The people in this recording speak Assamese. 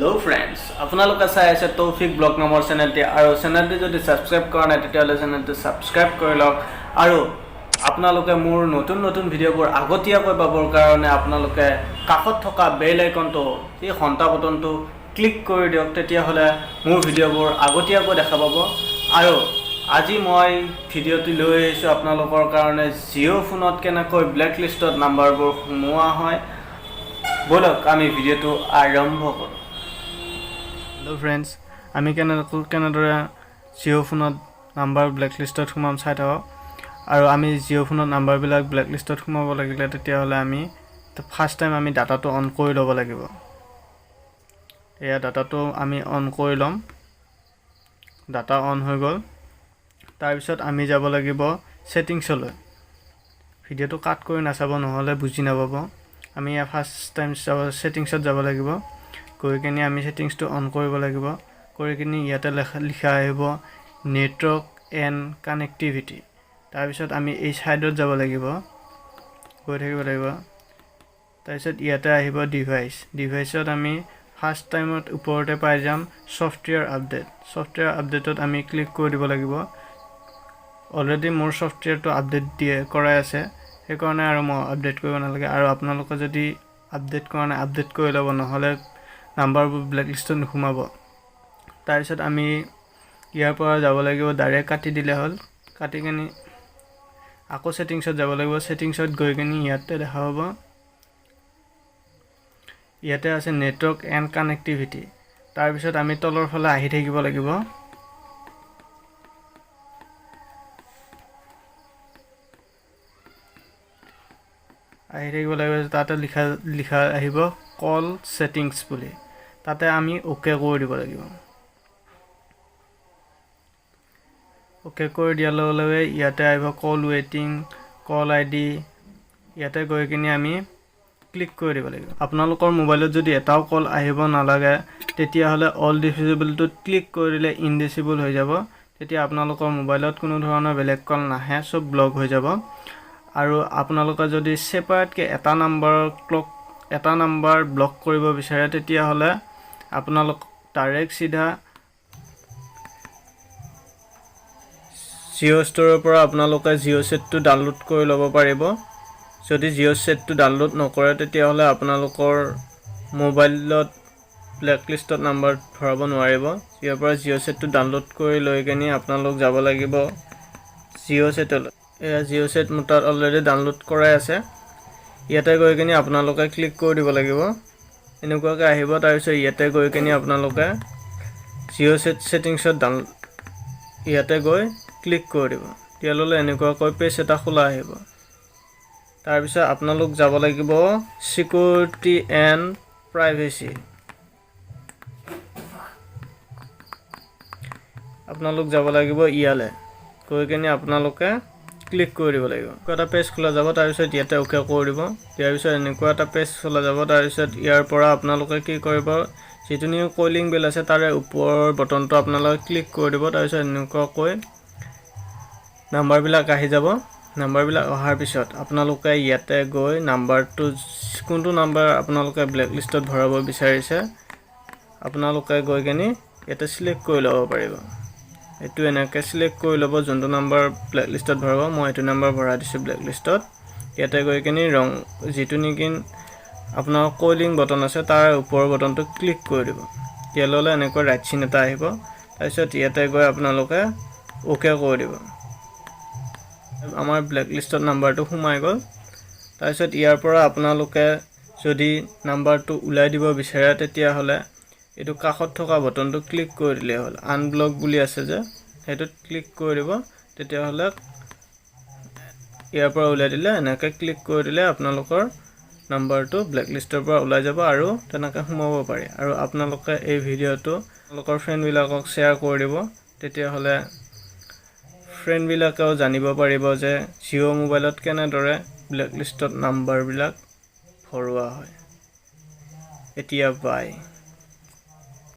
Hello friends, আপোনালোকে চাই আছে তৌফিক ব্লগ নামৰ চেনেলটি আৰু চেনেলটি যদি সাবস্ক্ৰাইব কৰা নাই তেতিয়াহ'লে চেনেলটো সাবস্ক্ৰাইব কৰি লওক আৰু আপোনালোকে মোৰ নতুন ভিডিঅ'বোৰ আগতীয়াকৈ পাবৰ কাৰণে আপোনালোকে কাষত থকা বেল আইকনটো এই ঘণ্টা বটনটো ক্লিক কৰি দিয়ক তেতিয়াহ'লে মোৰ ভিডিঅ'বোৰ আগতীয়াকৈ দেখা পাব আৰু আজি মই ভিডিঅ'টি লৈ আহিছোঁ আপোনালোকৰ কাৰণে জিঅ' ফোনত কেনেকৈ ব্লেক লিষ্টত নাম্বাৰবোৰ সোমোৱা হয় বলক আমি ভিডিঅ'টো আৰম্ভ কৰোঁ। হেল্ল' ফ্ৰেণ্ডছ, আমি কেনেদৰে জিঅ' ফোনত নাম্বাৰ ব্লেক লিষ্টত সোমাম চাই থাকক আৰু আমি জিঅ' ফোনত নাম্বাৰবিলাক ব্লেক লিষ্টত সোমাব লাগিলে তেতিয়াহ'লে আমি ফাৰ্ষ্ট টাইম আমি ডাটাটো অন কৰি ল'ব লাগিব। এয়া ডাটাটো আমি অন কৰি ল'ম। ডাটা অন হৈ গ'ল। তাৰপিছত আমি যাব লাগিব ছেটিংছলৈ। ভিডিঅ'টো কাট কৰি নাচাব নহ'লে বুজি নাপাব। আমি ইয়াৰ ফাৰ্ষ্ট টাইম ছেটিংছত যাব লাগিব। গৈ কিনে আমি ছেটিংছটো অন কৰিব লাগিব। কৰি কিনে ইয়াতে লিখা আহিব নেটৱৰ্ক এণ্ড কানেক্টিভিটি। তাৰপিছত আমি এই ছাইডত যাব লাগিব, গৈ থাকিব লাগিব। তাৰপিছত ইয়াতে আহিব ডিভাইচত আমি ফাৰ্ষ্ট টাইমত ওপৰতে পাই যাম ছফ্টৱেৰ আপডেট। ছফ্টৱেৰ আপডেটত আমি ক্লিক কৰি দিব লাগিব। অলৰেডি মোৰ ছফ্টৱেৰটো আপডেট কৰাই আছে, সেইকাৰণে আৰু মই আপডেট কৰিব নালাগে। আৰু আপোনালোকে যদি আপডেট কৰা নাই আপডেট কৰি ল'ব, নহ'লে নাম্বাৰবোৰ ব্লেক লিষ্টত নোসোমাব। তাৰপিছত আমি ইয়াৰ পৰা যাব লাগিব, ডাইৰেক্ট কাটি দিলে হ'ল। কাটি কিনি আকৌ ছেটিংছত যাব লাগিব। ছেটিংছত গৈ কিনি ইয়াতে দেখা পাব, ইয়াতে আছে নেটৱৰ্ক এণ্ড কানেক্টিভিটি। তাৰপিছত আমি তলৰ ফালে আহি থাকিব লাগিব। তাতে লিখা আহিব কল ছেটিংছ বুলি। তাতে আমি অ'কে কৰি দিব লাগিব। অ'কে কৰি দিয়াৰ লগে লগে ইয়াতে আহিব কল ৱেইটিং, কল আইডি। ইয়াতে গৈ কিনি আমি ক্লিক কৰি দিব লাগিব। আপোনালোকৰ মোবাইলত যদি এটাও কল আহিব নালাগে তেতিয়াহ'লে অল ডিচেবলটোত ক্লিক কৰি দিলে ইনডিচেবল হৈ যাব। তেতিয়া আপোনালোকৰ মোবাইলত কোনো ধৰণৰ বেলেগ কল নাহে, চব ব্লক হৈ যাব। আৰু আপোনালোকে যদি ছেপাৰেটকৈ এটা নাম্বাৰ ব্লক কৰিব বিচাৰে তেতিয়াহ'লে আপোনালোক ডাইৰেক্ট চিধা জিঅ' ষ্ট'ৰৰ পৰা আপোনালোকে জিঅ' ছেটটো ডাউনলোড কৰি ল'ব পাৰিব। যদি জিঅ' ছেটটো ডাউনলোড নকৰে তেতিয়াহ'লে আপোনালোকৰ মোবাইলত ব্লেক লিষ্টত নাম্বাৰ ভৰাব নোৱাৰিব। ইয়াৰ পৰা জিঅ' ছেটটো ডাউনলোড কৰি লৈ কিনি আপোনালোক যাব লাগিব জিঅ' ছেটলৈ। এয়া জিঅ' ছেট মোৰ তাত অলৰেডি ডাউনলোড কৰাই আছে। ইয়াতে গৈ কিনি আপোনালোকে ক্লিক কৰি দিব লাগিব। এনেকুৱাকৈ আহিব। তাৰপিছত ইয়াতে গৈ কিনি আপোনালোকে জিঅ' ছেটিংছত ইয়াতে গৈ ক্লিক কৰি দিব। তেতিয়াহ'লে এনেকুৱাকৈ পেজ এটা খোলা আহিব। তাৰপিছত আপোনালোক যাব লাগিব ছিকিউৰিটি এণ্ড প্ৰাইভেচি। আপোনালোক যাব লাগিব ইয়ালৈ। গৈ কিনি আপোনালোকে ক্লিক কৰি দিব লাগিব। এটা পেজ খোলা যাব। তাৰপিছত ইয়াতে অ'কে কৰি দিব। ইয়াৰ পিছত এনেকুৱা এটা পেজ খোলা যাব। তাৰপিছত ইয়াৰ পৰা আপোনালোকে কি কৰিব, যিটো নিউ কলিং বেল আছে তাৰে ওপৰৰ বটনটো আপোনালোকে ক্লিক কৰি দিব। তাৰপিছত এনেকুৱাকৈ নাম্বাৰবিলাক আহি যাব। নাম্বাৰবিলাক অহাৰ পিছত আপোনালোকে ইয়াতে গৈ নাম্বাৰটো কোনটো নাম্বাৰ আপোনালোকে ব্লেক লিষ্টত ভৰাব বিচাৰিছে আপোনালোকে গৈ কিনি ইয়াতে চিলেক্ট কৰি ল'ব পাৰিব। এইটো এনেকৈ চিলেক্ট কৰি ল'ব যোনটো নাম্বাৰ ব্লেক লিষ্টত ভৰাব। মই এইটো নাম্বাৰ ভৰাই দিছোঁ ব্লেক লিষ্টত। ইয়াতে গৈ কিনি যিটো নেকি আপোনাৰ কলিং বটন আছে তাৰ ওপৰৰ বটনটো ক্লিক কৰি দিব। তেতিয়াহ'লে এনেকৈ ৰাইট চিন এটা আহিব। তাৰপিছত ইয়াতে গৈ আপোনালোকে অ'কে কৰি দিব। আমাৰ ব্লেক লিষ্টত নাম্বাৰটো সোমাই গ'ল। তাৰপিছত ইয়াৰ পৰা আপোনালোকে যদি নাম্বাৰটো ওলাই দিব বিচাৰে তেতিয়াহ'লে এইটো কাষত থকা বটনটো ক্লিক কৰি দিলেই হ'ল। আনব্লক বুলি আছে যে, সেইটোত ক্লিক কৰি দিব। তেতিয়াহ'লে ইয়াৰ পৰা ওলাই দিলে, এনেকৈ ক্লিক কৰি দিলে আপোনালোকৰ নাম্বাৰটো ব্লেক লিষ্টৰ পৰা ওলাই যাব আৰু তেনেকৈ সোমাব পাৰি। আৰু আপোনালোকে এই ভিডিঅ'টো আপোনালোকৰ ফ্ৰেণ্ডবিলাকক শ্বেয়াৰ কৰি দিব। তেতিয়াহ'লে ফ্ৰেণ্ডবিলাকেও জানিব পাৰিব যে জিঅ' মোবাইলত কেনেদৰে ব্লেক লিষ্টত নাম্বাৰবিলাক ভৰোৱা হয়। এতিয়া বাই।